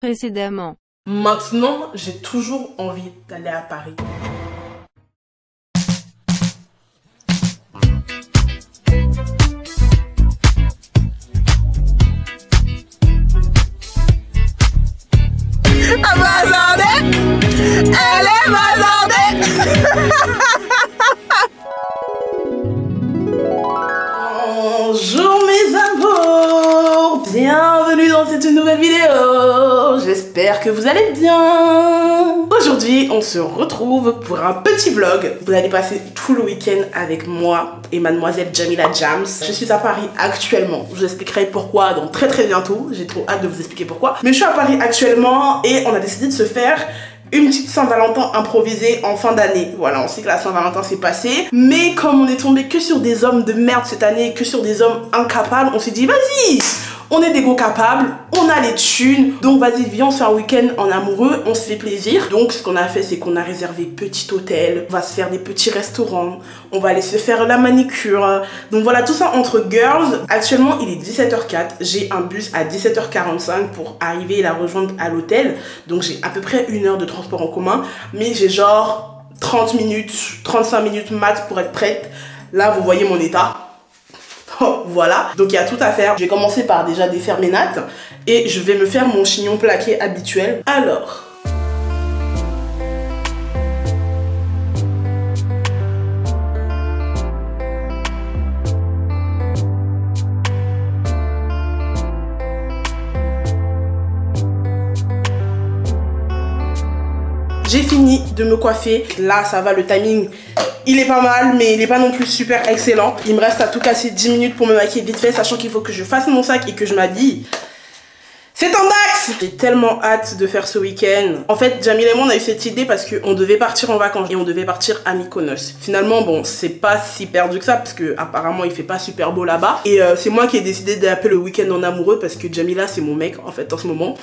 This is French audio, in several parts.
Précédemment. Maintenant, j'ai toujours envie d'aller à Paris. Elle est bazardée. Bonjour mes amours, bienvenue dans cette nouvelle vidéo. J'espère que vous allez bien. Aujourd'hui, on se retrouve pour un petit vlog. Vous allez passer tout le week-end avec moi et mademoiselle Jamila Jams. Je suis à Paris actuellement. Je vous expliquerai pourquoi donc très bientôt. J'ai trop hâte de vous expliquer pourquoi. Mais je suis à Paris actuellement et on a décidé de se faire une petite Saint-Valentin improvisée en fin d'année. Voilà, on sait que la Saint-Valentin s'est passée, mais comme on est tombé que sur des hommes de merde cette année, que sur des hommes incapables, on s'est dit vas-y, on est des gros capables, on a les thunes, donc vas-y viens on se fait un week-end en amoureux, on se fait plaisir. Donc ce qu'on a fait c'est qu'on a réservé petit hôtel, on va se faire des petits restaurants, on va aller se faire la manicure. Donc voilà tout ça entre girls. Actuellement il est 17h04, j'ai un bus à 17h45 pour arriver et la rejoindre à l'hôtel. Donc j'ai à peu près 1 heure de transport en commun, mais j'ai genre 30 minutes, 35 minutes max pour être prête. Là vous voyez mon état. Voilà, donc il y a tout à faire. Je vais commencer par déjà défaire mes nattes et je vais me faire mon chignon plaqué habituel. Alors, j'ai fini de me coiffer. Là, ça va, le timing, il est pas mal, mais il est pas non plus super excellent. Il me reste à tout casser 10 minutes pour me maquiller vite fait, sachant qu'il faut que je fasse mon sac et que je m'habille. C'est un dax! J'ai tellement hâte de faire ce week-end. En fait, Jamila et moi, on a eu cette idée parce qu'on devait partir en vacances et on devait partir à Mykonos. Finalement, bon, c'est pas si perdu que ça parce que apparemment il fait pas super beau là-bas. Et c'est moi qui ai décidé d'appeler le week-end en amoureux parce que Jamila, c'est mon mec en fait en ce moment.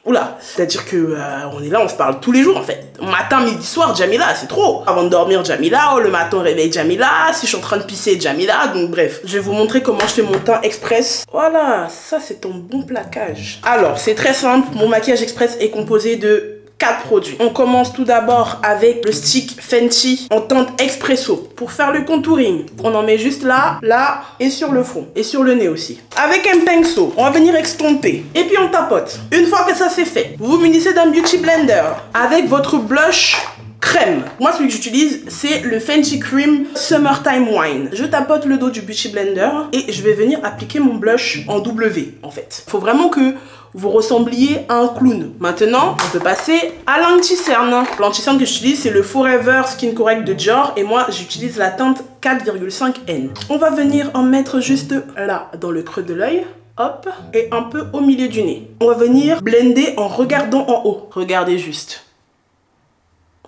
Oula, c'est-à-dire que on est là, on se parle tous les jours en fait. Matin, midi, soir, Jamila, c'est trop. Avant de dormir, Jamila, oh, le matin, réveil, Jamila, si je suis en train de pisser, Jamila, donc bref. Je vais vous montrer comment je fais mon teint express. Voilà, ça c'est ton bon plaquage. Alors, c'est très simple, mon maquillage express est composé de 4 produits. On commence tout d'abord avec le stick Fenty en teinte expresso pour faire le contouring. On en met juste là, là et sur le front et sur le nez aussi. Avec un pinceau, on va venir extomper et puis on tapote. Une fois que ça c'est fait, vous vous munissez d'un beauty blender avec votre blush crème. Moi celui que j'utilise c'est le Fenty Cream Summertime Wine. Je tapote le dos du beauty blender et je vais venir appliquer mon blush en W en fait. Faut vraiment que vous ressembliez à un clown. Maintenant, on peut passer à l'anti-cerne. L'anti-cerne que j'utilise, c'est le Forever Skin Correct de Dior. Et moi, j'utilise la teinte 4,5N. On va venir en mettre juste là, dans le creux de l'œil. Hop. Et un peu au milieu du nez. On va venir blender en regardant en haut. Regardez juste.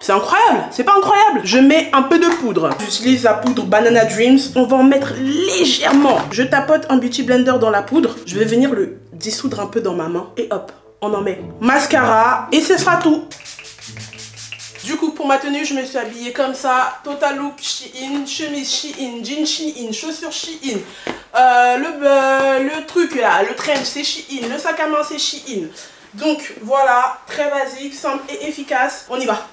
C'est incroyable, c'est pas incroyable. Je mets un peu de poudre. J'utilise la poudre Banana Dreams. On va en mettre légèrement. Je tapote un beauty blender dans la poudre. Je vais venir le dissoudre un peu dans ma main. Et hop, on en met mascara. Et ce sera tout. Du coup, pour ma tenue, je me suis habillée comme ça. Total look Shein, chemise Shein, jean Shein, chaussures Shein. Le truc là, le trench c'est Shein, le sac à main c'est Shein. Donc voilà, très basique, simple et efficace. On y va.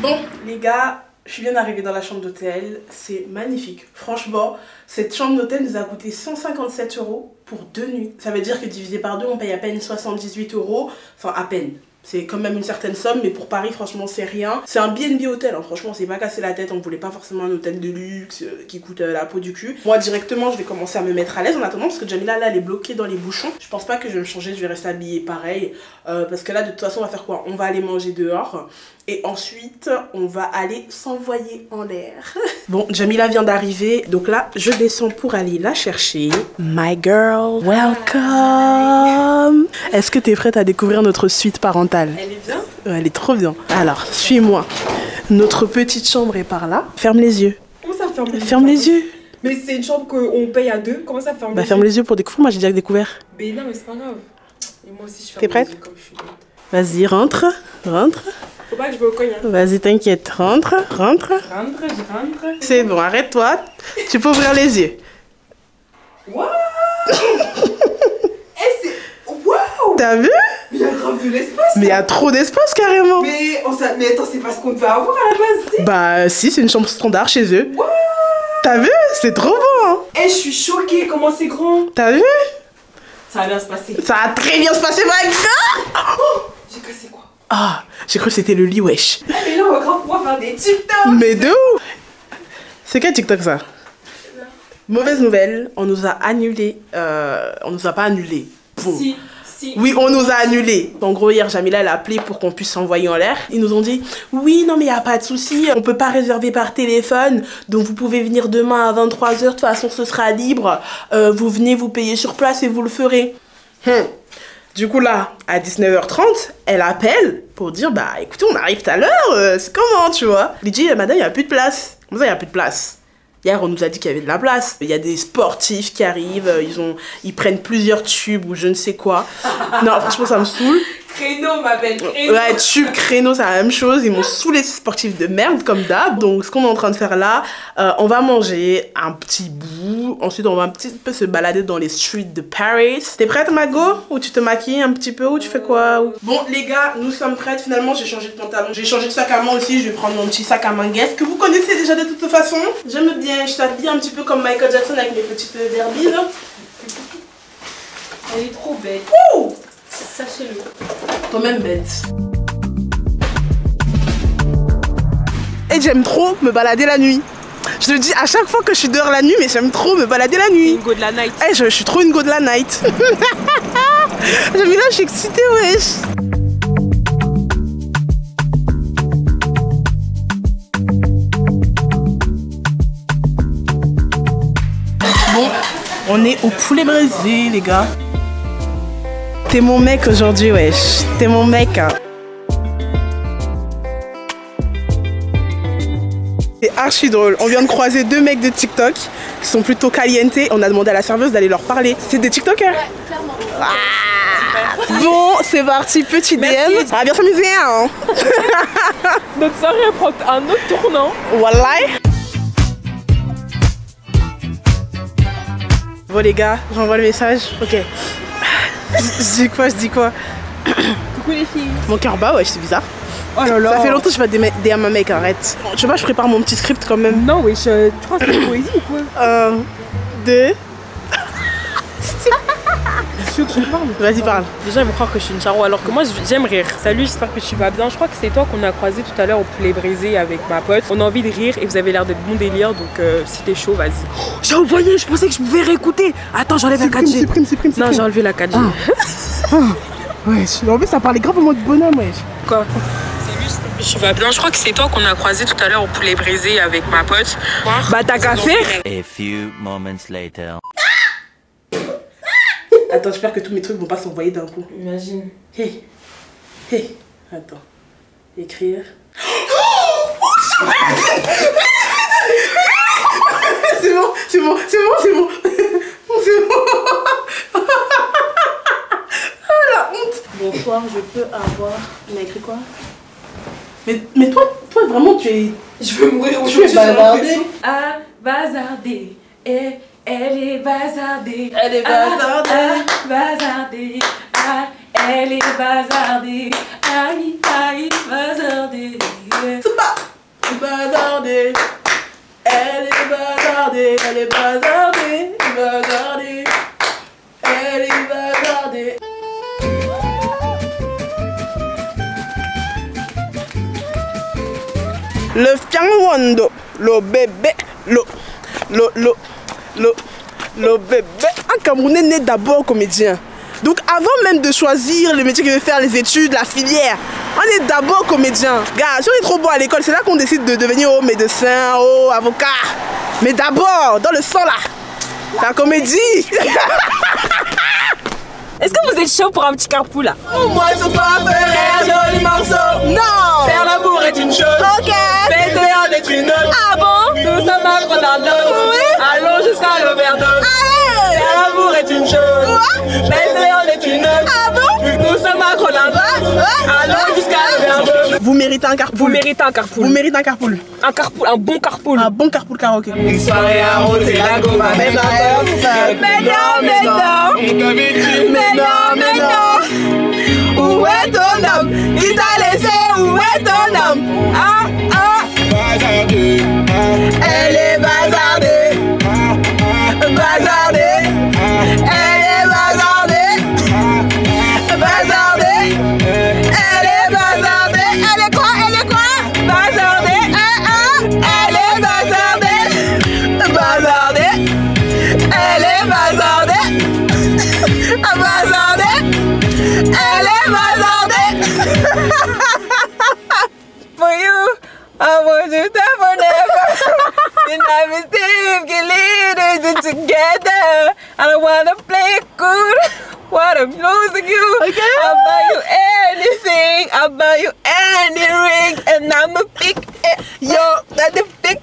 Bon les gars, je viens d'arriver dans la chambre d'hôtel, c'est magnifique. Franchement, cette chambre d'hôtel nous a coûté 157 € pour 2 nuits. Ça veut dire que divisé par 2, on paye à peine 78 €, enfin à peine. C'est quand même une certaine somme, mais pour Paris, franchement, c'est rien. C'est un B&B hôtel, hein. Franchement, c'est pas cassé la tête. On voulait pas forcément un hôtel de luxe qui coûte la peau du cul. Moi, directement, je vais commencer à me mettre à l'aise en attendant, parce que Jamila, là, elle est bloquée dans les bouchons. Je pense pas que je vais me changer, je vais rester habillée pareil. Parce que là, de toute façon, on va faire quoi? On va aller manger dehors. Et ensuite, on va aller s'envoyer en l'air. Bon, Jamila vient d'arriver. Donc là, je descends pour aller la chercher. My girl, welcome. Est-ce que tu es prête à découvrir notre suite parentale? Elle est bien? Elle est trop bien. Alors, suis-moi. Notre petite chambre est par là. Ferme les yeux. Comment ça ferme les yeux? Ferme les yeux. Mais c'est une chambre qu'on paye à 2. Comment ça ferme les yeux? Ferme les yeux pour découvrir. Moi, j'ai déjà découvert. Mais non, mais c'est pas grave. Et moi aussi, je ferme T'es prête? les yeux comme je suis bête. Vas-y, rentre. Faut pas que je me cogne. Hein. Vas-y, t'inquiète. Rentre. Je rentre. C'est bon, arrête-toi. Tu peux ouvrir les yeux. Waouh. C'est... Waouh. T'as vu? Mais il y a grave de l'espace. Mais il y a trop d'espace carrément. Mais attends, c'est pas ce qu'on devait avoir à la base, si? Bah si, c'est une chambre standard chez eux. Waouh. T'as vu? C'est trop beau hein. Je suis choquée, comment c'est grand. T'as vu? Ça va bien se passer. Ça va très bien se passer, ma gueule. J'ai cassé quoi? Ah, j'ai cru que c'était le lit, wesh. Mais là, on va grave pouvoir faire des TikTok. Mais de ouf. C'est quel TikTok ça? Mauvaise nouvelle, on nous a annulé. On nous a pas annulé. Bon. Si. Oui, on nous a annulé. En gros, hier, Jamila, elle a appelé pour qu'on puisse s'envoyer en l'air. Ils nous ont dit, oui, non, mais il n'y a pas de souci. On peut pas réserver par téléphone. Donc, vous pouvez venir demain à 23 h. De toute façon, ce sera libre. Vous venez, vous payez sur place et vous le ferez. Du coup, là, à 19h30, elle appelle pour dire, bah, écoutez, on arrive tout à l'heure. C'est comment, tu vois? Il dit, madame, il n'y a plus de place. Comment ça, il n'y a plus de place? Hier, on nous a dit qu'il y avait de la place. Il y a des sportifs qui arrivent, ils prennent plusieurs tubes ou je ne sais quoi. Non, franchement, ça me saoule. Créneau, ma belle, créneau. Ouais, tube, créneau, c'est la même chose. Ils m'ont saoulé, ces sportifs de merde, comme d'hab. Donc, ce qu'on est en train de faire là, on va manger un petit bout. Ensuite, on va un petit peu se balader dans les streets de Paris. T'es prête, Mago? Ou tu te maquilles un petit peu? Ou tu fais quoi? Bon, les gars, nous sommes prêtes. Finalement, j'ai changé de pantalon. J'ai changé de sac à main aussi. Je vais prendre mon petit sac à main Guess que vous connaissez déjà de toute façon. J'aime bien. Je t'habille un petit peu comme Michael Jackson avec mes petites derbies. Elle est trop belle. Ouh! Sachez-le. Toi-même bête. Et j'aime trop me balader la nuit. Je le dis à chaque fois que je suis dehors la nuit, mais j'aime trop me balader la nuit. Une go de la night. Eh, je suis trop une go de la night. Jamila, je suis excitée, wesh. Bon, on est au poulet braisé, les gars. T'es mon mec aujourd'hui, wesh. T'es mon mec. Hein. C'est archi drôle. On vient de croiser deux mecs de TikTok qui sont plutôt caliente. On a demandé à la serveuse d'aller leur parler. C'est des TikTokers? Ouais, clairement. Ah. Bon, c'est parti, petit DM. On va bien s'amuser, hein. Notre soirée prend un autre tournant. Voilà. Bon les gars, j'envoie le message. Ok. Je dis quoi? Coucou les filles. Mon cœur bat, ouais, c'est bizarre. Oh là là. Ça fait longtemps que je vais pas DM un mec, arrête. Tu sais pas, je prépare mon petit script quand même. Non, wesh, tu crois que c'est une poésie ou quoi? 1, 2. Tu veux que je parle? Vas-y, parle. Les gens ils vont croire que je suis une charo alors que moi j'aime rire. Salut, j'espère que tu vas bien. Je crois que c'est toi qu'on a croisé tout à l'heure au poulet brisé avec ma pote. On a envie de rire et vous avez l'air de bon délire donc si t'es chaud, vas-y. Oh, j'ai envoyé, je pensais que je pouvais réécouter. Attends, j'enlève la 4G. Supprime. Non, j'ai enlevé la 4G. Ouais, en plus ça parlait grave en mode bonhomme, wesh. Quoi? Je vais bien, je crois que c'est toi qu'on a croisé tout à l'heure au poulet brisé avec ma pote. Bah t'as qu'à faire. A few moments later. Attends, j'espère que tous mes trucs vont pas s'envoyer d'un coup. Imagine. Hey. Attends. Écrire. C'est bon. Oh la honte. Bonsoir, je peux avoir... Il m'a écrit quoi? Mais toi vraiment tu es... Je veux mourir Tu es bazardée. Ah, bazardée. Et elle est bazardée. Elle est bazardée. Ah, bazardée. Ah, elle est bazardée. Aïe, aïe, bazardée. C'est pas bazardée. Elle est bazardée. Elle est bazardée. Bazardée. Elle est bazardée. Le fianwando, le bébé, le bébé. Un Camerounais né d'abord comédien. Donc avant même de choisir le métier qu'il veut faire, les études, la filière, on est d'abord comédien. Gars, si on est trop bon à l'école, c'est là qu'on décide de devenir médecin, avocat. Mais d'abord, dans le sang là, la comédie. Est-ce que vous êtes chaud pour un petit carpou là? Moi, je pas faire un joli morceau. Non. Faire l'amour est une chose. Ok. Baiser en est une autre. Ah bon? Nous sommes à prendre un autre. Oui. Allons Belle on est une autre. Ah bon? Nous sommes à Grenoble. Allons jusqu'à Verdun. Vous méritez un carpool. Vous méritez un carpool. Vous méritez un carpool. Un carpool, un bon carpool. Un bon carpool karaoké. Une soirée arrosée, la gomme à Mais non, mais non. Où est ton homme? Il t'a laissé, où est ton homme? Ah, ah. Elle est bazardée. Bazardée. Elle est bazardée. Bazardée. Elle est bazardée. Elle est quoi? Elle est quoi? Bazardée. Ah, ah. Elle est bazardée. Bazardée. Elle est bazardée. Bazardée. Elle est bazardée. For you, I want you to forever. You never think you lead it together. I don't wanna play it good. What I'm losing you. Okay. I'll buy you anything. I'll buy you any ring. And I'm a big yo, that's a big.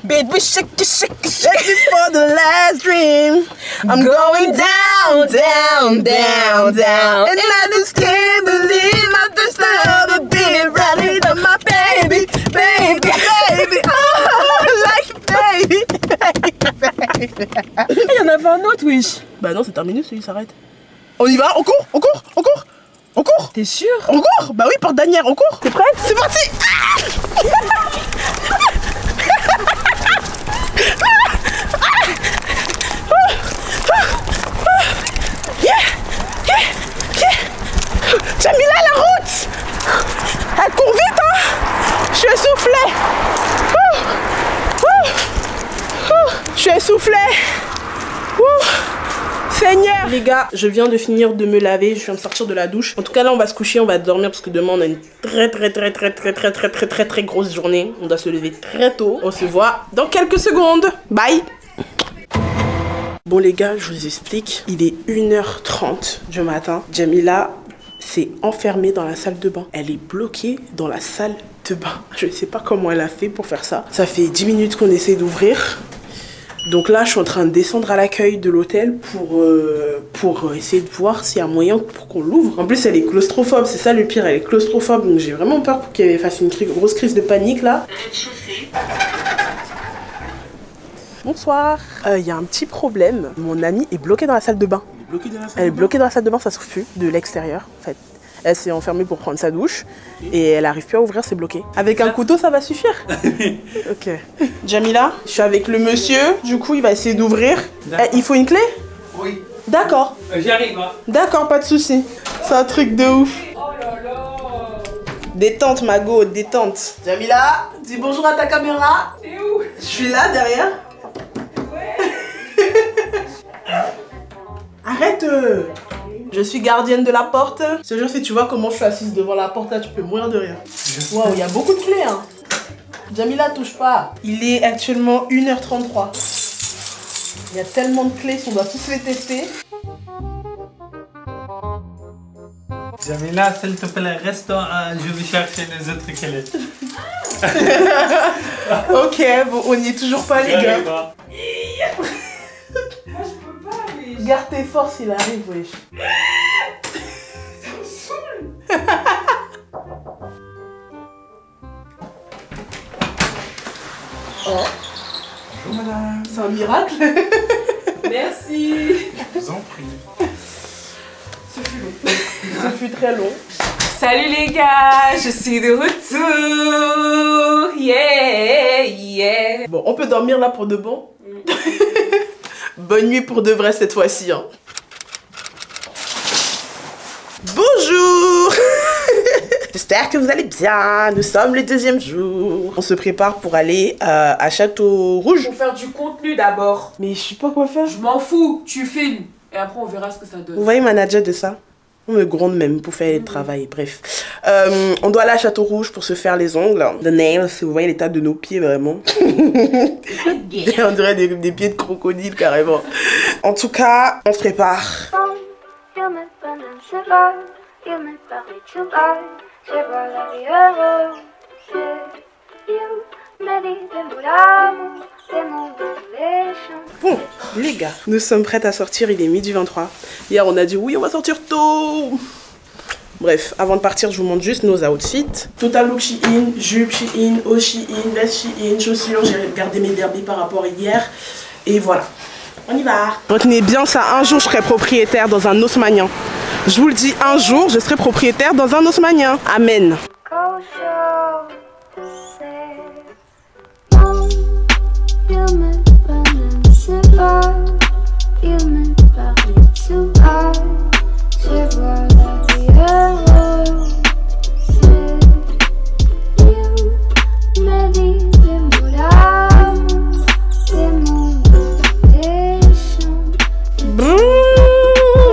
Baby, shake it, shake it, shake it for the last dream. I'm going down, down, down, down. And I just can't believe I just love being running to my baby, baby, baby. Oh, like baby, baby. Il y en avait un autre, Wish. Bah non, c'est terminé, celui s'arrête. On y va, on court, on court, on court. On court. T'es sûr? On court. Bah oui, porte d'Anière, on court. T'es prête? C'est parti. Jamila, la route. Elle court vite, hein. Je suis essoufflée. Je suis essoufflée. Seigneur. Les gars, je viens de finir de me laver, je viens de sortir de la douche. En tout cas là on va se coucher, on va dormir parce que demain on a une très grosse journée. On doit se lever très tôt. On se voit dans quelques secondes. Bye. Bon les gars, je vous explique. Il est 1h30 du matin. Jamila s'est enfermée dans la salle de bain. Elle est bloquée dans la salle de bain. Je ne sais pas comment elle a fait pour faire ça. Ça fait 10 minutes qu'on essaie d'ouvrir. Donc là, je suis en train de descendre à l'accueil de l'hôtel pour essayer de voir s'il y a moyen pour qu'on l'ouvre. En plus, elle est claustrophobe, c'est ça le pire, elle est claustrophobe. Donc j'ai vraiment peur pour qu'elle fasse une grosse crise de panique là. Bonsoir. Il y a un petit problème. Mon amie est bloquée dans la salle de bain. Elle est bloquée dans la salle de bain, ça s'ouvre plus de l'extérieur en fait. Elle s'est enfermée pour prendre sa douche et elle arrive plus à ouvrir, c'est bloqué. Avec un couteau, ça va suffire? Ok. Jamila, je suis avec le monsieur, du coup il va essayer d'ouvrir. Il faut une clé? Oui. D'accord. J'y arrive, hein. D'accord, pas de souci. C'est un truc de ouf. Oh là là. Détente, Mago, détente. Jamila, dis bonjour à ta caméra. T'es où? Je suis là derrière. Ouais. Arrête. Je suis gardienne de la porte. Ce jour, si tu vois comment je suis assise devant la porte là, tu peux mourir de rire. Waouh, il y a beaucoup de clés, hein. Jamila, touche pas. Il est actuellement 1h33. Il y a tellement de clés, on doit tous les tester. Jamila, s'il te plaît, reste. Je vais chercher les autres clés. Ok, bon, on n'y est toujours pas, les gars. Moi je peux pas, mais. Garde tes forces, il arrive, wesh. Ça me saoule. Oh. C'est un miracle. Merci. Je vous en prie. Ce fut long. Ce fut très long. Salut les gars, je suis de retour. Yeah, yeah. Bon, on peut dormir là pour de bon. Bonne nuit pour de vrai cette fois-ci. Hein. Bonjour. J'espère que vous allez bien. Nous sommes le deuxième jour. On se prépare pour aller à Château Rouge. Pour faire du contenu d'abord. Mais je sais pas quoi faire. Je m'en fous, tu filmes. Et après on verra ce que ça donne. Vous voyez manager de ça? On me gronde même pour faire le travail, bref. On doit aller à Château Rouge pour se faire les ongles. The nails, vous voyez l'état de nos pieds vraiment. On dirait des pieds de crocodile carrément. En tout cas, on se prépare. Bon, les gars, nous sommes prêtes à sortir, il est midi 23. Hier, on a dit oui, on va sortir tôt. Bref, avant de partir, je vous montre juste nos outfits. Total look Shein, jupe Shein, haut Shein, veste Shein, chaussures. J'ai regardé mes derbies par rapport à hier. Et voilà, on y va. Retenez bien ça, un jour, je serai propriétaire dans un haussmannien. Je vous le dis, un jour, je serai propriétaire dans un haussmannien. Amen.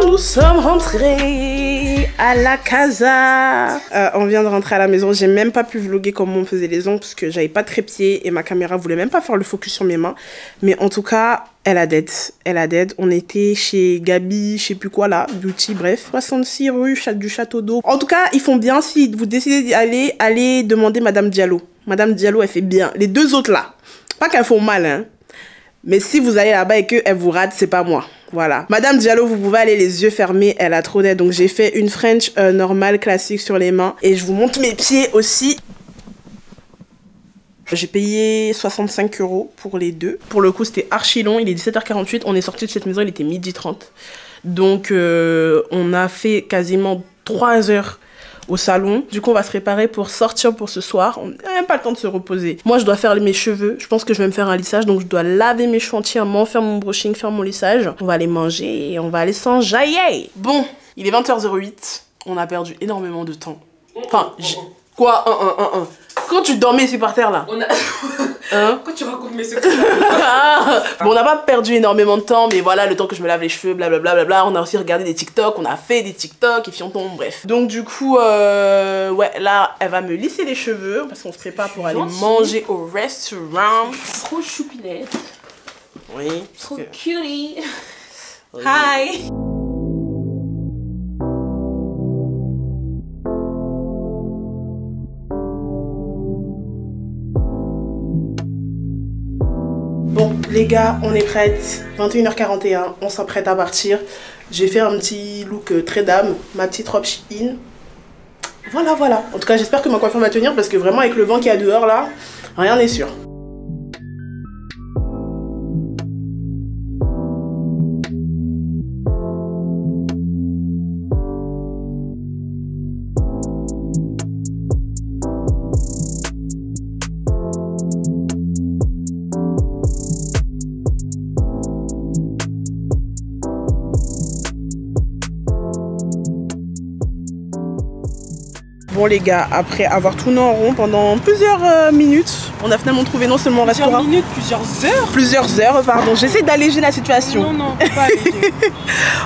Nous sommes rentrés à la casa. On vient de rentrer à la maison. J'ai même pas pu vlogger comment on faisait les ongles parce que j'avais pas de trépied et ma caméra voulait même pas faire le focus sur mes mains. Mais en tout cas, elle a dead. Elle a dead. On était chez Gabi, je sais plus quoi là, Beauty, bref. 66 rue du Château d'Eau. En tout cas, ils font bien. Si vous décidez d'y aller, allez demander Madame Diallo. Madame Diallo, elle fait bien. Les deux autres là, pas qu'elles font mal, hein. Mais si vous allez là-bas et qu'elle vous rate, c'est pas moi. Voilà. Madame Diallo, vous pouvez aller les yeux fermés. Elle a trop d'aide. Donc j'ai fait une French normale, classique sur les mains. Et je vous montre mes pieds aussi. J'ai payé 65 € pour les deux. Pour le coup, c'était archi long. Il est 17h48. On est sorti de cette maison, il était 12h30. Donc on a fait quasiment 3 heures au salon. Du coup, on va se préparer pour sortir pour ce soir. On n'a même pas le temps de se reposer. Moi, je dois faire mes cheveux. Je pense que je vais me faire un lissage. Donc, je dois laver mes cheveux entièrement, faire mon brushing, faire mon lissage. On va aller manger et on va aller s'enjailler. Bon, il est 20h08. On a perdu énormément de temps. Enfin, quoi? Quand tu dormais ici par terre, là? Hein? Quand tu racontes mes secrets. Bon, on n'a pas perdu énormément de temps, mais voilà, le temps que je me lave les cheveux, blablabla. On a aussi regardé des TikTok, on a fait des TikTok et fianton, bref. Donc du coup, ouais, là, elle va me lisser les cheveux parce qu'on se prépare pour aller manger au restaurant. Trop choupinette. Oui. Trop cutie. Oui. Hi. Bon, les gars, on est prêtes. 21h41, on s'apprête à partir. J'ai fait un petit look très dame, ma petite robe Shein. Voilà, voilà. En tout cas, j'espère que ma coiffure va tenir parce que vraiment, avec le vent qu'il y a dehors, là, rien n'est sûr. Bon les gars, après avoir tourné en rond pendant plusieurs minutes, on a finalement trouvé non seulement un restaurant... Plusieurs heures, pardon. J'essaie d'alléger la situation. Non, pas alléger.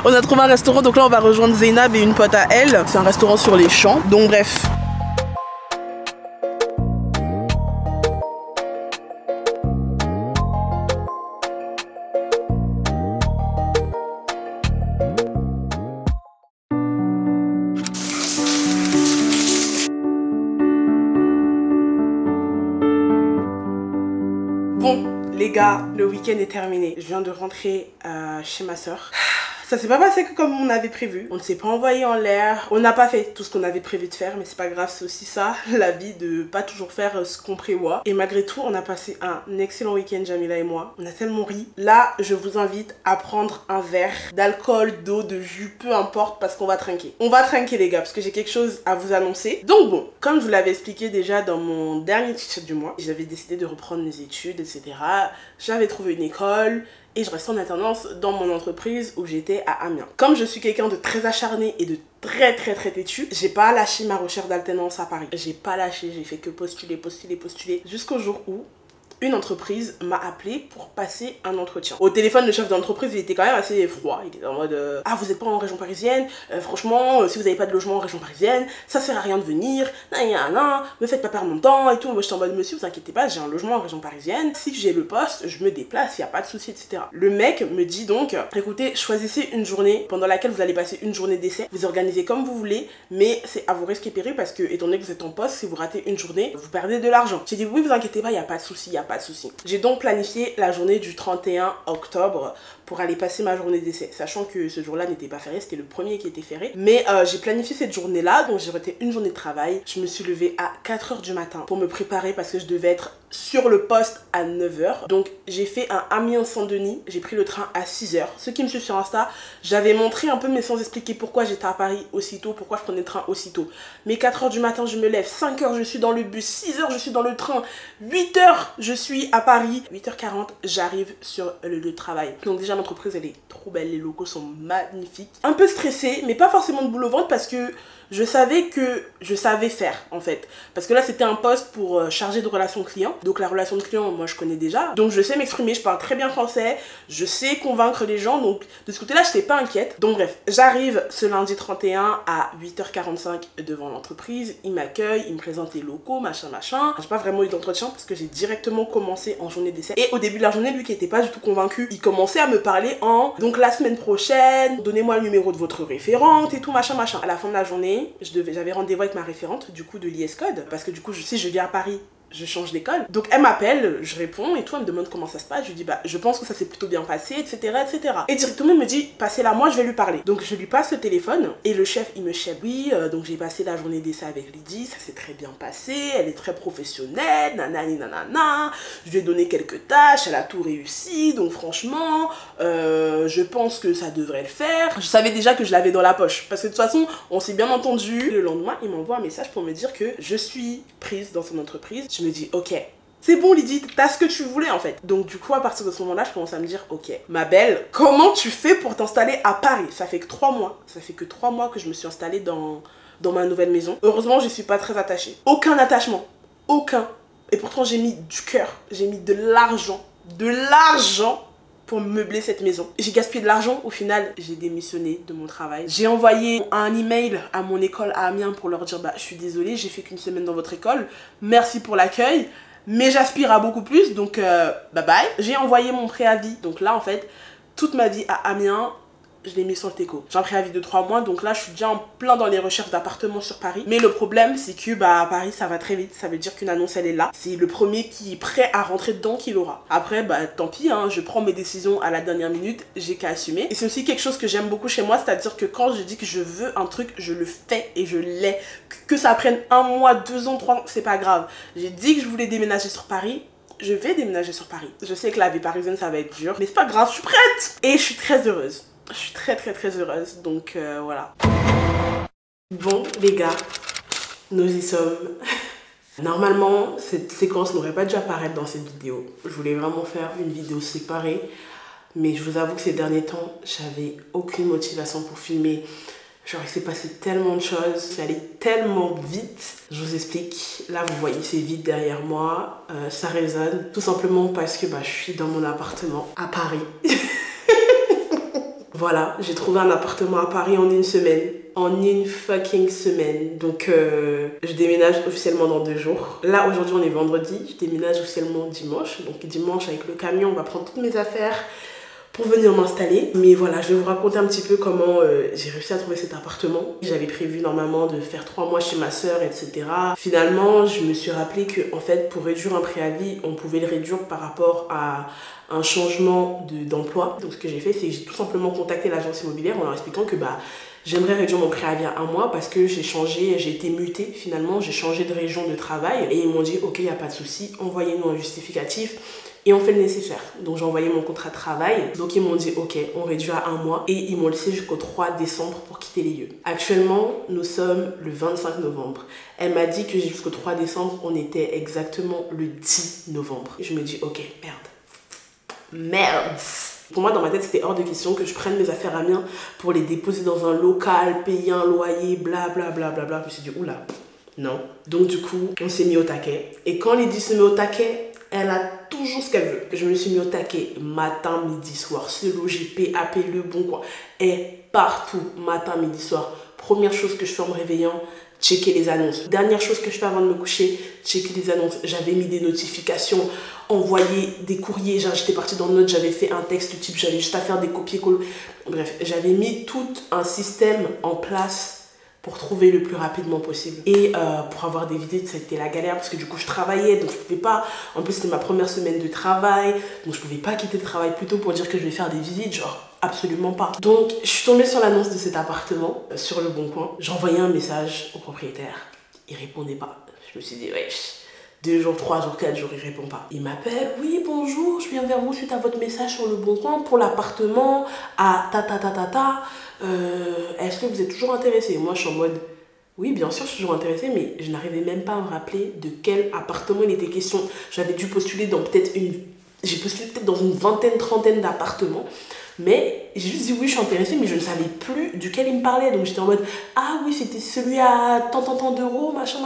On a trouvé un restaurant, donc là on va rejoindre Zeynab et une pote à elle. C'est un restaurant sur les champs, donc bref. Bon, les gars, le week-end est terminé. Je viens de rentrer chez ma soeur. Ça s'est pas passé comme on avait prévu. On ne s'est pas envoyé en l'air. On n'a pas fait tout ce qu'on avait prévu de faire, mais c'est pas grave, c'est aussi ça, la vie, de pas toujours faire ce qu'on prévoit. Et malgré tout, on a passé un excellent week-end, Jamila et moi. On a tellement ri. Là, je vous invite à prendre un verre d'alcool, d'eau, de jus, peu importe, parce qu'on va trinquer. On va trinquer, les gars, parce que j'ai quelque chose à vous annoncer. Donc bon, comme je vous l'avais expliqué déjà dans mon dernier t-shirt du mois, j'avais décidé de reprendre mes études, etc. J'avais trouvé une école. Et je reste en alternance dans mon entreprise où j'étais à Amiens. Comme je suis quelqu'un de très acharné et de très têtu, j'ai pas lâché ma recherche d'alternance à Paris. J'ai pas lâché, j'ai fait que postuler jusqu'au jour où une entreprise m'a appelé pour passer un entretien. Au téléphone, le chef d'entreprise, il était quand même assez froid. Il était en mode ah, vous n'êtes pas en région parisienne, franchement, si vous n'avez pas de logement en région parisienne, ça sert à rien de venir, me faites pas perdre mon temps et tout. Moi, j'étais en mode monsieur, vous inquiétez pas, j'ai un logement en région parisienne, si j'ai le poste, je me déplace, il n'y a pas de souci, etc. Le mec me dit donc écoutez, choisissez une journée pendant laquelle vous allez passer une journée d'essai, vous organisez comme vous voulez, mais c'est à vos risques et périls parce que, étant donné que vous êtes en poste, si vous ratez une journée, vous perdez de l'argent. J'ai dit oui, vous inquiétez pas, il n'y a pas de souci, il n'y a pas de souci. J'ai donc planifié la journée du 31 octobre pour aller passer ma journée d'essai, sachant que ce jour-là n'était pas férié, c'était le premier qui était férié. Mais j'ai planifié cette journée-là, donc j'ai raté une journée de travail. Je me suis levée à 4h du matin pour me préparer parce que je devais être sur le poste à 9h. Donc j'ai fait un Amiens-Saint-Denis, j'ai pris le train à 6h. Ceux qui me suivent sur Insta, j'avais montré un peu mais sans expliquer pourquoi j'étais à Paris aussitôt, pourquoi je prenais le train aussitôt. Mais 4h du matin je me lève, 5h je suis dans le bus, 6h je suis dans le train, 8h je suis à Paris, 8h40 j'arrive sur le lieu de travail. Donc déjà l'entreprise elle est trop belle, les locaux sont magnifiques. Un peu stressée, mais pas forcément de boule au ventre parce que je savais que je savais faire en fait. Parce que là c'était un poste pour chargé de relations clients. Donc la relation de client moi je connais déjà. Donc je sais m'exprimer, je parle très bien français, je sais convaincre les gens. Donc de ce côté là j'étais pas inquiète. Donc bref, j'arrive ce lundi 31 à 8h45 devant l'entreprise. Il m'accueille, il me présente les locaux, machin. J'ai pas vraiment eu d'entretien parce que j'ai directement commencé en journée d'essai. Et au début de la journée, lui qui était pas du tout convaincu, il commençait à me parler en donc la semaine prochaine, donnez-moi le numéro de votre référente et tout machin. À la fin de la journée, j'avais rendez-vous avec ma référente du coup de l'IS Code parce que du coup si je viens à Paris je change d'école. Donc elle m'appelle, je réponds et tout, elle me demande comment ça se passe. Je lui dis bah je pense que ça s'est plutôt bien passé, etc. Et directement il me dit passez-la moi, je vais lui parler. Donc je lui passe le téléphone et le chef il me chèpe oui, donc j'ai passé la journée d'essai avec Lydie, ça s'est très bien passé, elle est très professionnelle, nanani nanana, je lui ai donné quelques tâches, elle a tout réussi, donc franchement je pense que ça devrait le faire. Je savais déjà que je l'avais dans la poche parce que de toute façon on s'est bien entendu. Le lendemain il m'envoie un message pour me dire que je suis prise dans son entreprise. Je me dis ok, c'est bon Lydie, t'as ce que tu voulais en fait. Donc du coup à partir de ce moment là je commence à me dire ok ma belle, comment tu fais pour t'installer à Paris? Ça fait que 3 mois, ça fait que 3 mois que je me suis installée dans ma nouvelle maison. Heureusement je suis pas très attachée, aucun attachement, aucun. Et pourtant j'ai mis du cœur, j'ai mis de l'argent pour meubler cette maison. J'ai gaspillé de l'argent, au final j'ai démissionné de mon travail. J'ai envoyé un email à mon école à Amiens pour leur dire bah je suis désolée, j'ai fait qu'une semaine dans votre école, merci pour l'accueil, mais j'aspire à beaucoup plus, donc bye bye. J'ai envoyé mon préavis, donc là en fait toute ma vie à Amiens je l'ai mis sur le Teco. J'ai un préavis de 3 mois, donc là je suis déjà en plein dans les recherches d'appartements sur Paris. Mais le problème c'est que bah à Paris ça va très vite, ça veut dire qu'une annonce elle est là. C'est le premier qui est prêt à rentrer dedans qui l'aura. Après bah tant pis, hein, je prends mes décisions à la dernière minute, j'ai qu'à assumer. Et c'est aussi quelque chose que j'aime beaucoup chez moi, c'est-à-dire que quand je dis que je veux un truc, je le fais et je l'ai. Que ça prenne 1 mois, 2 ans, 3 ans, c'est pas grave. J'ai dit que je voulais déménager sur Paris. Je vais déménager sur Paris. Je sais que la vie parisienne ça va être dur, mais c'est pas grave, je suis prête. Et je suis très heureuse. Je suis très heureuse, donc voilà. Bon les gars, nous y sommes. Normalement, cette séquence n'aurait pas dû apparaître dans cette vidéo. Je voulais vraiment faire une vidéo séparée, mais je vous avoue que ces derniers temps, j'avais aucune motivation pour filmer. Genre il s'est passé tellement de choses, ça allait tellement vite. Je vous explique, là vous voyez c'est vide derrière moi, ça résonne. Tout simplement parce que bah, je suis dans mon appartement à Paris. Voilà, j'ai trouvé un appartement à Paris en 1 semaine. En 1 fucking semaine. Donc je déménage officiellement dans 2 jours. Là aujourd'hui on est vendredi, je déménage officiellement dimanche. Donc dimanche avec le camion on va prendre toutes mes affaires pour venir m'installer. Mais voilà, je vais vous raconter un petit peu comment j'ai réussi à trouver cet appartement. J'avais prévu normalement de faire 3 mois chez ma soeur, etc. Finalement, je me suis rappelé que en fait, pour réduire un préavis, on pouvait le réduire par rapport à un changement d'emploi. Donc ce que j'ai fait, c'est que j'ai tout simplement contacté l'agence immobilière en leur expliquant que bah j'aimerais réduire mon préavis à 1 mois parce que j'ai été mutée finalement, j'ai changé de région de travail. Et ils m'ont dit ok, il n'y a pas de souci, envoyez-nous un justificatif. Et on fait le nécessaire. Donc j'ai envoyé mon contrat de travail. Donc ils m'ont dit ok, on réduit à 1 mois. Et ils m'ont laissé jusqu'au 3 décembre pour quitter les lieux. Actuellement, nous sommes le 25 novembre. Elle m'a dit que jusqu'au 3 décembre, on était exactement le 10 novembre. Et je me dis ok, merde. Pour moi, dans ma tête, c'était hors de question que je prenne mes affaires à Amiens pour les déposer dans un local, payer un loyer, blablabla. Je me suis dit oula, non. Donc du coup, on s'est mis au taquet. Et quand Lydie se met au taquet, Elle a toujours ce qu'elle veut. Je me suis mis au taquet matin, midi, soir. Selo, GP, AP, Le Bon Coin. Et partout, matin, midi, soir. Première chose que je fais en me réveillant, checker les annonces. Dernière chose que je fais avant de me coucher, checker les annonces. J'avais mis des notifications, envoyé des courriers. J'étais partie dans le note, j'avais fait un texte type, j'avais juste à faire des copier-coller. Bref, j'avais mis tout un système en place pour trouver le plus rapidement possible. Et pour avoir des visites, c'était la galère parce que du coup, je travaillais, donc je pouvais pas. En plus, c'était ma première semaine de travail, donc je pouvais pas quitter le travail plus tôt pour dire que je vais faire des visites, genre absolument pas. Donc, je suis tombée sur l'annonce de cet appartement sur Le Bon Coin. J'ai envoyé un message au propriétaire. Il répondait pas. Je me suis dit, wesh. 2 jours, 3 jours, 4 jours, il répond pas. Il m'appelle, oui, bonjour, je viens vers vous suite à votre message sur Le Bon Coin pour l'appartement à est-ce que vous êtes toujours intéressé? Moi, je suis en mode, oui, bien sûr, je suis toujours intéressée, mais je n'arrivais même pas à me rappeler de quel appartement il était question. J'avais dû postuler dans j'ai postulé peut-être dans une vingtaine, trentaine d'appartements. Mais j'ai juste dit oui, je suis intéressée, mais je ne savais plus duquel il me parlait. Donc j'étais en mode, ah oui, c'était celui à tant d'euros, machin.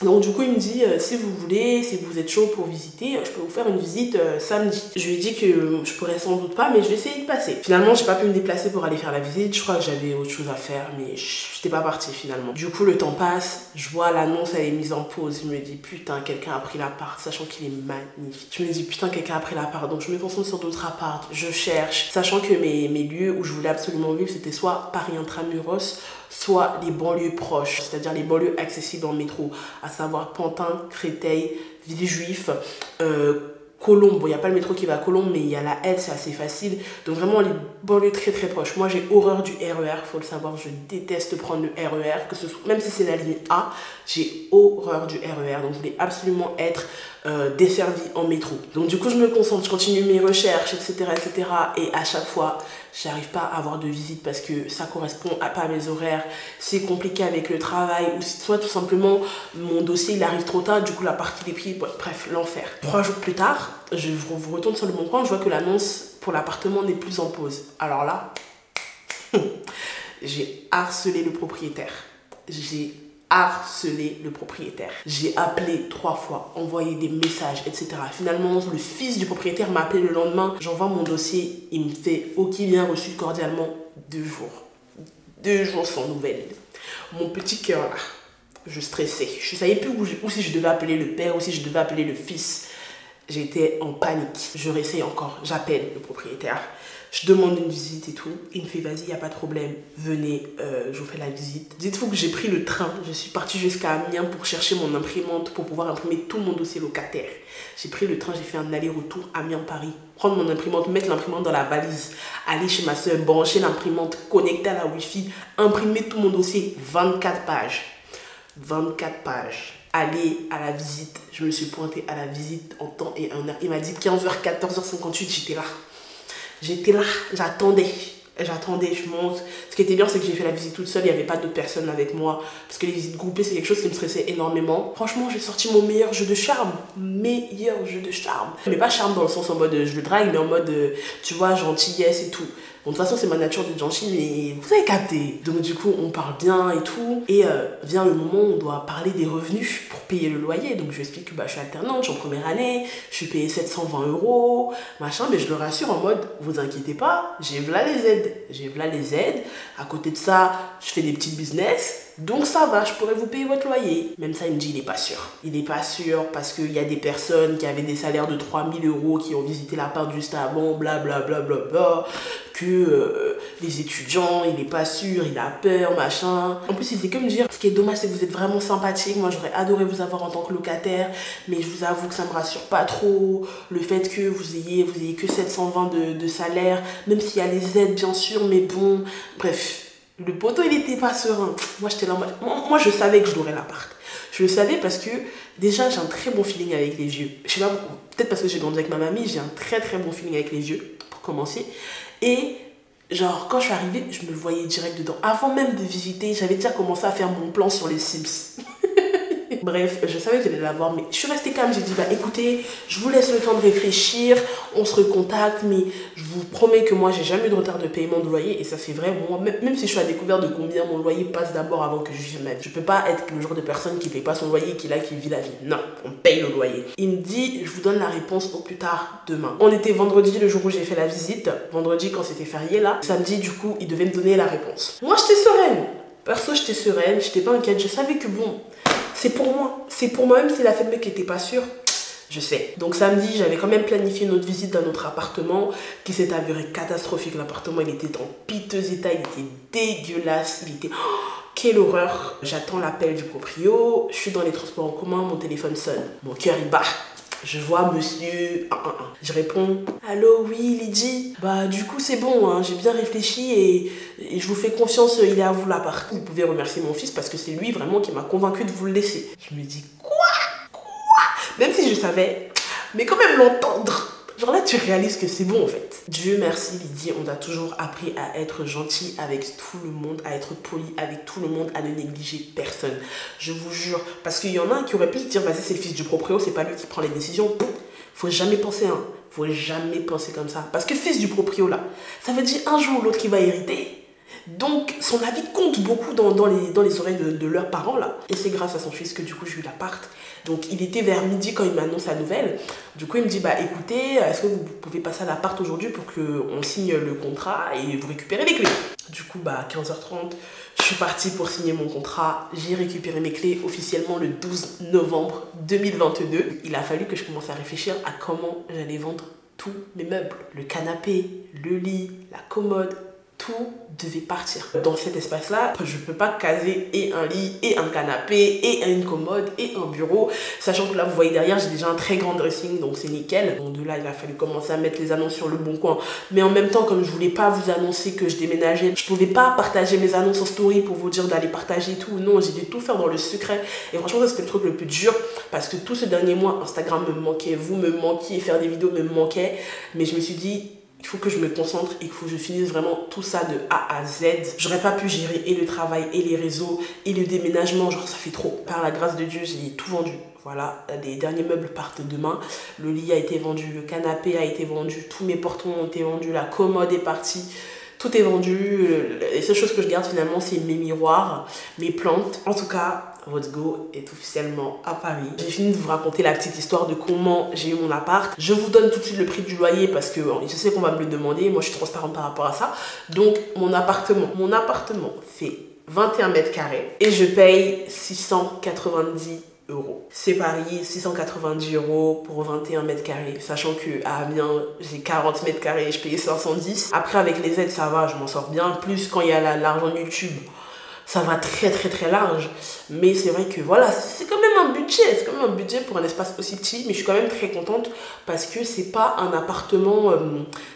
Donc du coup il me dit si vous voulez, si vous êtes chaud pour visiter, je peux vous faire une visite samedi. Je lui ai dit que je pourrais sans doute pas, mais je vais essayer de passer. Finalement j'ai pas pu me déplacer pour aller faire la visite, je crois que j'avais autre chose à faire, mais j'étais pas partie finalement. Du coup le temps passe, je vois l'annonce, elle est mise en pause, je me dis putain quelqu'un a pris l'appart, sachant qu'il est magnifique. Je me dis putain quelqu'un a pris l'appart, donc je me concentre sur d'autres apparts, je cherche, sachant que mes lieux où je voulais absolument vivre c'était soit Paris Intramuros, soit les banlieues proches, c'est-à-dire les banlieues accessibles en métro, à savoir Pantin, Créteil, Villejuif, Colombes. Bon, il n'y a pas le métro qui va à Colombes, mais il y a la Aide, c'est assez facile. Donc vraiment les banlieues très proches. Moi j'ai horreur du RER, faut le savoir, je déteste prendre le RER, que ce soit, même si c'est la ligne A, j'ai horreur du RER. Donc je voulais absolument être desservie en métro. Donc du coup je me concentre, je continue mes recherches, etc. Et à chaque fois, j'arrive pas à avoir de visite parce que ça correspond pas à mes horaires, c'est compliqué avec le travail, ou soit tout simplement mon dossier il arrive trop tard, du coup la partie des prix, bref, l'enfer. 3 jours plus tard, je vous retourne sur Le Bon Coin, je vois que l'annonce pour l'appartement n'est plus en pause. Alors là, j'ai harcelé le propriétaire. J'ai appelé 3 fois, envoyé des messages, etc. Finalement, le fils du propriétaire m'a appelé le lendemain. J'envoie mon dossier, il me fait ok, bien reçu cordialement. 2 jours. 2 jours sans nouvelles. Mon petit cœur là, je stressais. Je ne savais plus où si je devais appeler le père ou si je devais appeler le fils. J'étais en panique. Je réessaye encore. J'appelle le propriétaire. Je demande une visite et tout. Il me fait vas-y, il n'y a pas de problème. Venez, je vous fais la visite. Dites-vous que j'ai pris le train. Je suis partie jusqu'à Amiens pour chercher mon imprimante pour pouvoir imprimer tout mon dossier locataire. J'ai pris le train, j'ai fait un aller-retour Amiens-Paris. Prendre mon imprimante, mettre l'imprimante dans la valise. Aller chez ma soeur, brancher l'imprimante, connecter à la Wi-Fi, imprimer tout mon dossier. 24 pages. 24 pages. Aller à la visite. Je me suis pointée à la visite en temps et en heure. Il m'a dit 15h, 14h58, j'étais là. J'étais là, j'attendais, je monte. Ce qui était bien, c'est que j'ai fait la visite toute seule, il n'y avait pas d'autres personnes avec moi. Parce que les visites groupées, c'est quelque chose qui me stressait énormément. Franchement, j'ai sorti mon meilleur jeu de charme. Mais pas charme dans le sens en mode je le drague, mais en mode, tu vois, gentillesse et tout. Bon, de toute façon, c'est ma nature d'être gentille, mais vous avez capté. Donc du coup, on parle bien et tout. Et vient le moment où on doit parler des revenus pour payer le loyer. Donc je lui explique que je suis alternante, je suis en première année, je suis payée 720 €, machin. Mais je le rassure en mode, vous inquiétez pas, j'ai v'là les aides. À côté de ça, je fais des petits business. Donc ça va, je pourrais vous payer votre loyer. Même ça, il me dit, il n'est pas sûr. Il n'est pas sûr parce qu'il y a des personnes qui avaient des salaires de 3000 € qui ont visité l'appart juste avant, blablabla. Que les étudiants, il n'est pas sûr, il a peur, machin. En plus, il disait que me dire, ce qui est dommage, c'est que vous êtes vraiment sympathique. Moi, j'aurais adoré vous avoir en tant que locataire, mais je vous avoue que ça me rassure pas trop. Le fait que vous ayez que 720 de salaire, même s'il y a les aides, bien sûr, mais bon, bref. Le poteau, il était pas serein. Moi, j'étais là. Moi, je savais que je l'aurais l'appart. Je le savais parce que déjà, j'ai un très bon feeling avec les vieux. Je sais pas, peut-être parce que j'ai grandi avec ma mamie, j'ai un très bon feeling avec les vieux, pour commencer. Et genre, quand je suis arrivée, je me voyais direct dedans. Avant même de visiter, j'avais déjà commencé à faire mon plan sur les Sims. Bref, je savais que j'allais l'avoir, mais je suis restée calme. J'ai dit, bah écoutez, je vous laisse le temps de réfléchir, on se recontacte, mais je vous promets que moi, j'ai jamais eu de retard de paiement de loyer, et ça c'est vrai. Moi, même si je suis à découvert de combien mon loyer passe d'abord avant que je vive ma vie. Je peux pas être le genre de personne qui paye pas son loyer, qui vit la vie. Non, on paye le loyer. Il me dit, je vous donne la réponse au plus tard demain. On était vendredi, le jour où j'ai fait la visite. Vendredi, quand c'était férié là. Samedi, du coup, il devait me donner la réponse. Moi, j'étais sereine. Perso, j'étais sereine, j'étais pas inquiète. Je savais que bon, c'est pour moi. C'est pour moi, même si la fête mec était pas sûre. Je sais. Donc samedi, j'avais quand même planifié une autre visite dans notre appartement qui s'est avéré catastrophique. L'appartement, il était en piteux état, il était dégueulasse, il était... Oh, quelle horreur. J'attends l'appel du proprio, je suis dans les transports en commun, mon téléphone sonne. Mon cœur, il bat. Je vois monsieur... Je réponds, allô, oui, Lydie. Bah, du coup, c'est bon, hein, j'ai bien réfléchi et je vous fais confiance, il est à vous l'appart. Vous pouvez remercier mon fils parce que c'est lui vraiment qui m'a convaincu de vous le laisser. Je me dis, quoi? Même si je savais, mais quand même l'entendre. Genre là, tu réalises que c'est bon en fait. Dieu merci, Lydie, on t'a toujours appris à être gentil avec tout le monde, à être poli avec tout le monde, à ne négliger personne. Je vous jure, parce qu'il y en a un qui aurait pu se dire, vas-y, c'est le fils du proprio, c'est pas lui qui prend les décisions. Faut jamais penser, hein. Faut jamais penser comme ça. Parce que fils du proprio là, ça veut dire un jour ou l'autre qui va hériter. Donc son avis compte beaucoup dans les oreilles de leurs parents là. Et c'est grâce à son fils que du coup j'ai eu l'appart. Donc il était vers midi quand il m'annonce la nouvelle. Du coup il me dit, bah écoutez, est-ce que vous pouvez passer à l'appart aujourd'hui pour qu'on signe le contrat et vous récupérez les clés? Du coup bah 15h30, je suis partie pour signer mon contrat. J'ai récupéré mes clés officiellement le 12 novembre 2022. Il a fallu que je commence à réfléchir à comment j'allais vendre tous mes meubles. Le canapé, le lit, la commode, tout devait partir. Dans cet espace-là, je peux pas caser et un lit, et un canapé, et une commode, et un bureau. Sachant que là, vous voyez derrière, j'ai déjà un très grand dressing, donc c'est nickel. Donc de là, il a fallu commencer à mettre les annonces sur le bon coin. Mais en même temps, comme je voulais pas vous annoncer que je déménageais, je pouvais pas partager mes annonces en story pour vous dire d'aller partager et tout. Non, j'ai dû tout faire dans le secret. Et franchement, ça c'était le truc le plus dur. Parce que tout ce dernier mois, Instagram me manquait, vous me manquiez, faire des vidéos me manquait. Mais je me suis dit, il faut que je me concentre et qu'il faut que je finisse vraiment tout ça de A à Z. J'aurais pas pu gérer et le travail et les réseaux et le déménagement, genre ça fait trop. Par la grâce de Dieu, j'ai tout vendu. Voilà, les derniers meubles partent demain. Le lit a été vendu, le canapé a été vendu, tous mes portons ont été vendus, la commode est partie. Tout est vendu. Les seules choses que je garde finalement, c'est mes miroirs, mes plantes. En tout cas, What's Go est officiellement à Paris. J'ai fini de vous raconter la petite histoire de comment j'ai eu mon appart. Je vous donne tout de suite le prix du loyer parce que je sais qu'on va me le demander. Moi, je suis transparente par rapport à ça. Donc, mon appartement fait 21 mètres carrés et je paye 690 euros. C'est Paris, 690 euros pour 21 mètres carrés. Sachant que à Amiens, j'ai 40 mètres carrés et je payais 510. Après, avec les aides, ça va, je m'en sors bien. Plus quand il y a l'argent de YouTube, ça va très large. Mais c'est vrai que voilà, c'est quand même un budget. C'est quand même un budget pour un espace aussi petit. Mais je suis quand même très contente parce que c'est pas un appartement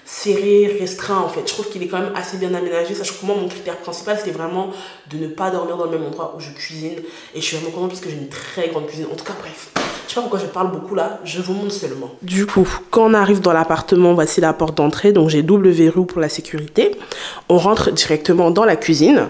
serré, restreint en fait. Je trouve qu'il est quand même assez bien aménagé. Sachant que moi, mon critère principal, c'était vraiment de ne pas dormir dans le même endroit où je cuisine. Et je suis vraiment contente parce que j'ai une très grande cuisine. En tout cas, bref. Je sais pas pourquoi je parle beaucoup là, je vous montre seulement. Du coup, quand on arrive dans l'appartement, voici la porte d'entrée. Donc j'ai double verrou pour la sécurité. On rentre directement dans la cuisine.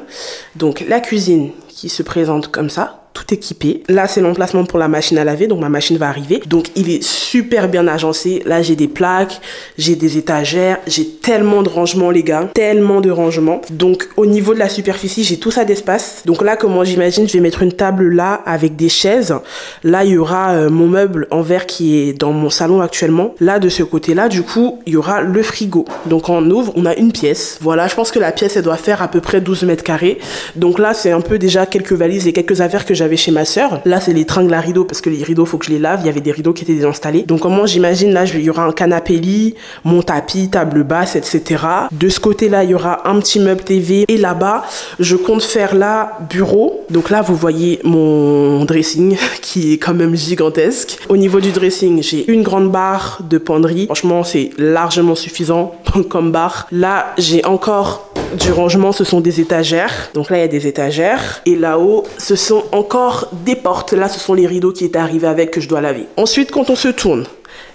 Donc la cuisine qui se présente comme ça, tout équipé. Là, c'est l'emplacement pour la machine à laver, donc ma machine va arriver. Donc, il est super bien agencé. Là, j'ai des plaques, j'ai des étagères, j'ai tellement de rangements, les gars, tellement de rangements. Donc, au niveau de la superficie, j'ai tout ça d'espace. Donc là, comment j'imagine, je vais mettre une table là avec des chaises. Là, il y aura mon meuble en verre qui est dans mon salon actuellement. Là, de ce côté-là, du coup, il y aura le frigo. Donc, on ouvre, on a une pièce. Voilà, je pense que la pièce, elle doit faire à peu près 12 mètres carrés. Donc là, c'est un peu déjà quelques valises et quelques affaires que j'avais chez ma soeur. Là, c'est les tringles à rideaux parce que les rideaux, faut que je les lave. Il y avait des rideaux qui étaient déjà installés. Donc, comment j'imagine, là, il y aura un canapé lit, mon tapis, table basse, etc. De ce côté-là, il y aura un petit meuble TV. Et là-bas, je compte faire là, bureau. Donc là, vous voyez mon dressing qui est quand même gigantesque. Au niveau du dressing, j'ai une grande barre de penderie. Franchement, c'est largement suffisant comme barre. Là, j'ai encore du rangement, ce sont des étagères. Donc là, il y a des étagères. Et là-haut, ce sont encore des portes. Là, ce sont les rideaux qui étaient arrivés avec que je dois laver. Ensuite, quand on se tourne,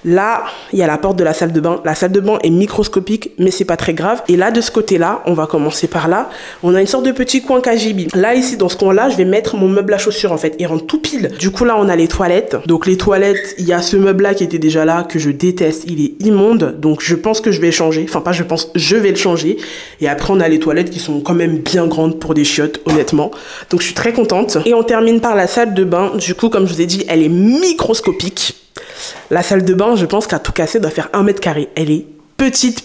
Là, il y a la porte de la salle de bain. La salle de bain est microscopique, mais c'est pas très grave. Et là, de ce côté-là, on va commencer par là. On a une sorte de petit coin KGB. Là, ici, dans ce coin-là, je vais mettre mon meuble à chaussures, en fait. Il rentre tout pile. Du coup, là, on a les toilettes. Donc, les toilettes, il y a ce meuble-là qui était déjà là, que je déteste. Il est immonde. Donc, je pense que je vais le changer. Enfin, pas je pense, je vais le changer. Et après, on a les toilettes qui sont quand même bien grandes pour des chiottes, honnêtement. Donc, je suis très contente. Et on termine par la salle de bain. Du coup, comme je vous ai dit, elle est microscopique. La salle de bain, je pense qu'à tout casser, doit faire 1 mètre carré. Elle est petite.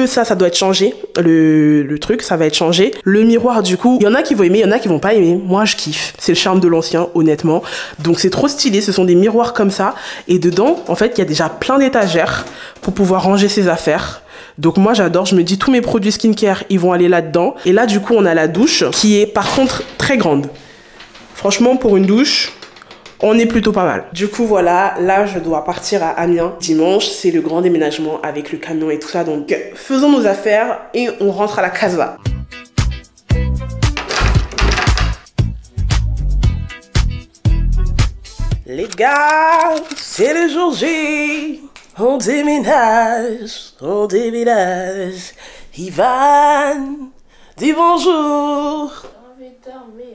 Ça doit être changé. Le truc, ça va être changé. Le miroir, du coup, il y en a qui vont aimer, il y en a qui vont pas aimer. Moi, je kiffe. C'est le charme de l'ancien, honnêtement. Donc, c'est trop stylé. Ce sont des miroirs comme ça. Et dedans, en fait, il y a déjà plein d'étagères pour pouvoir ranger ses affaires. Donc moi j'adore, je me dis tous mes produits skincare ils vont aller là-dedans. Et là du coup on a la douche qui est par contre très grande. Franchement pour une douche, on est plutôt pas mal. Du coup voilà, là je dois partir à Amiens dimanche. C'est le grand déménagement avec le camion et tout ça. Donc faisons nos affaires et on rentre à la casa. Les gars, c'est le jour J. On déménage, on déménage. Ivan, dis bonjour. J'ai envie de dormir.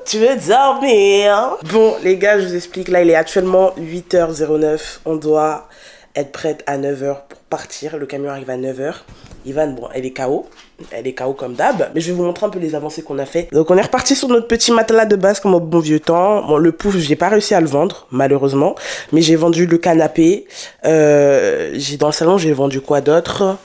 Tu veux dormir? Bon, les gars, je vous explique. Là, il est actuellement 8h09. On doit être prête à 9h pour partir. Le camion arrive à 9h. Ivan, bon, elle est KO. Elle est KO comme d'hab. Mais je vais vous montrer un peu les avancées qu'on a fait. Donc, on est reparti sur notre petit matelas de base comme au bon vieux temps. Bon, le pouf, j'ai pas réussi à le vendre, malheureusement. Mais j'ai vendu le canapé. Dans le salon, j'ai vendu quoi d'autre?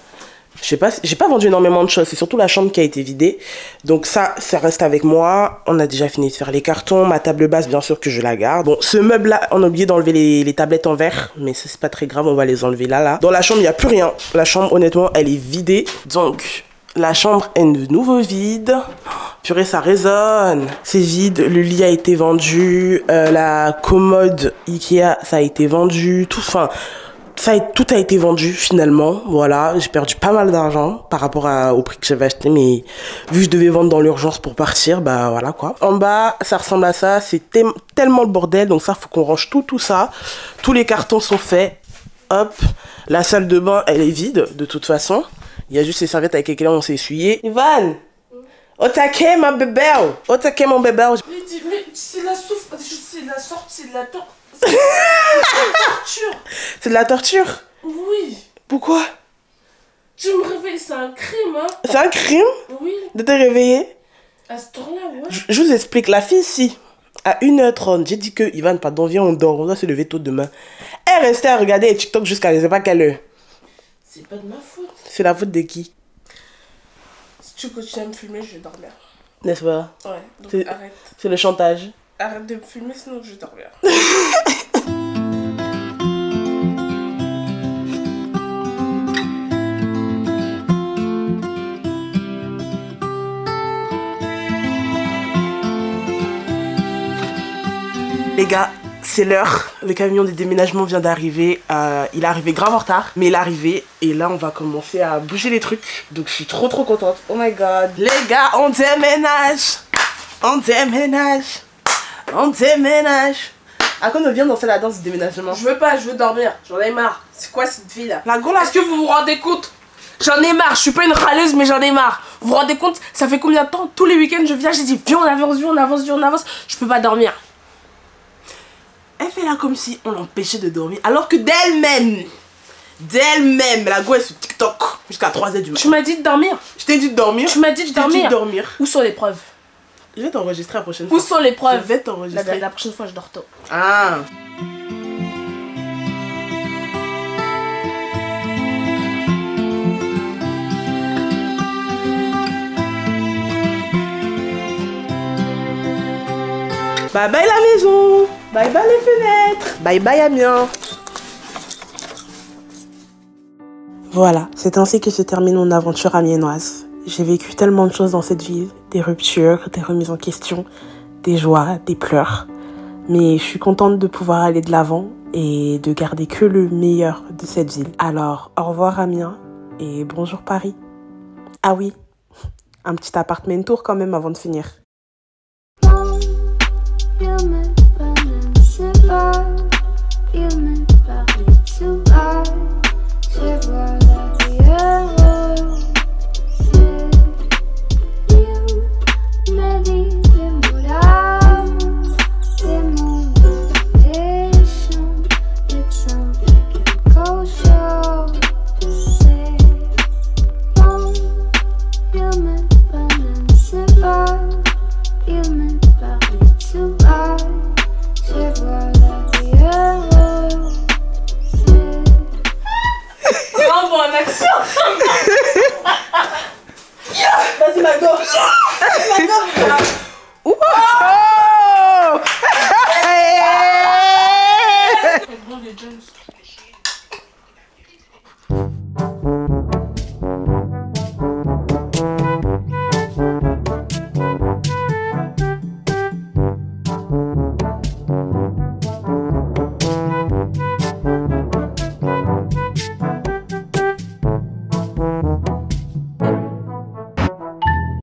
Je sais pas, j'ai pas vendu énormément de choses. C'est surtout la chambre qui a été vidée. Donc ça reste avec moi. On a déjà fini de faire les cartons. Ma table basse, bien sûr que je la garde. Bon, ce meuble-là, on a oublié d'enlever les tablettes en verre. Mais c'est pas très grave, on va les enlever là. Dans la chambre, il n'y a plus rien. La chambre, honnêtement, elle est vidée. Donc, la chambre est de nouveau vide. Purée, ça résonne. C'est vide. Le lit a été vendu. La commode Ikea, ça a été vendu. Tout a été vendu finalement, voilà, j'ai perdu pas mal d'argent par rapport au prix que j'avais acheté, mais vu que je devais vendre dans l'urgence pour partir, bah voilà quoi. En bas, ça ressemble à ça, c'est tellement le bordel, donc ça faut qu'on range tout ça. Tous les cartons sont faits, hop, la salle de bain elle est vide de toute façon, il y a juste les serviettes avec lesquelles on s'est essuyé. Ivan, au taquet ma bébé, au taquet mon bébé. Mais c'est la souffle, c'est la sortie de la torture. C'est de la torture? Oui. Pourquoi? Je me réveille, c'est un crime, hein. C'est un crime? Oui. De te réveiller? À ce temps-là, ouais. Je vous explique, la fille ici, à 1h30, j'ai dit que Ivan, pardon, viens, on dort, on doit se lever tôt demain. Elle restait à regarder les TikTok jusqu'à je sais pas quelle heure. C'est pas de ma faute. C'est la faute de qui? Si tu continues à me filmer, je vais dormir. N'est-ce pas? Ouais, donc arrête. C'est le chantage. Arrête de me filmer, sinon je vais dormir. Les gars, c'est l'heure. Le camion des déménagements vient d'arriver. Il est arrivé grave en retard, mais il est arrivé. Et là, on va commencer à bouger les trucs. Donc, je suis trop contente. Oh my god. Les gars, on déménage. On déménage. On déménage. À quoi on vient danser la danse du déménagement? Je veux pas, je veux dormir. J'en ai marre. C'est quoi cette vie là? La gola. Est-ce que vous vous rendez compte? J'en ai marre. Je suis pas une râleuse, mais j'en ai marre. Vous vous rendez compte? Ça fait combien de temps? Tous les week-ends, je viens, j'ai dit viens, on avance. Je peux pas dormir. Elle fait là comme si on l'empêchait de dormir. Alors que d'elle-même, la go est sur TikTok jusqu'à 3h du matin. Tu m'as dit de dormir. Je t'ai dit de dormir. Tu m'as dit de dormir. Où sont les preuves? Je vais t'enregistrer la prochaine fois. Où sont les preuves? Je vais t'enregistrer. La prochaine fois, je dors tôt. Ah. Bye bye la maison. Bye bye les fenêtres. Bye bye Amiens. Voilà, c'est ainsi que se termine mon aventure amiénoise. J'ai vécu tellement de choses dans cette ville, des ruptures, des remises en question, des joies, des pleurs. Mais je suis contente de pouvoir aller de l'avant et de garder que le meilleur de cette ville. Alors, au revoir Amiens et bonjour Paris. Ah oui, un petit appartement tour quand même avant de finir. You Non.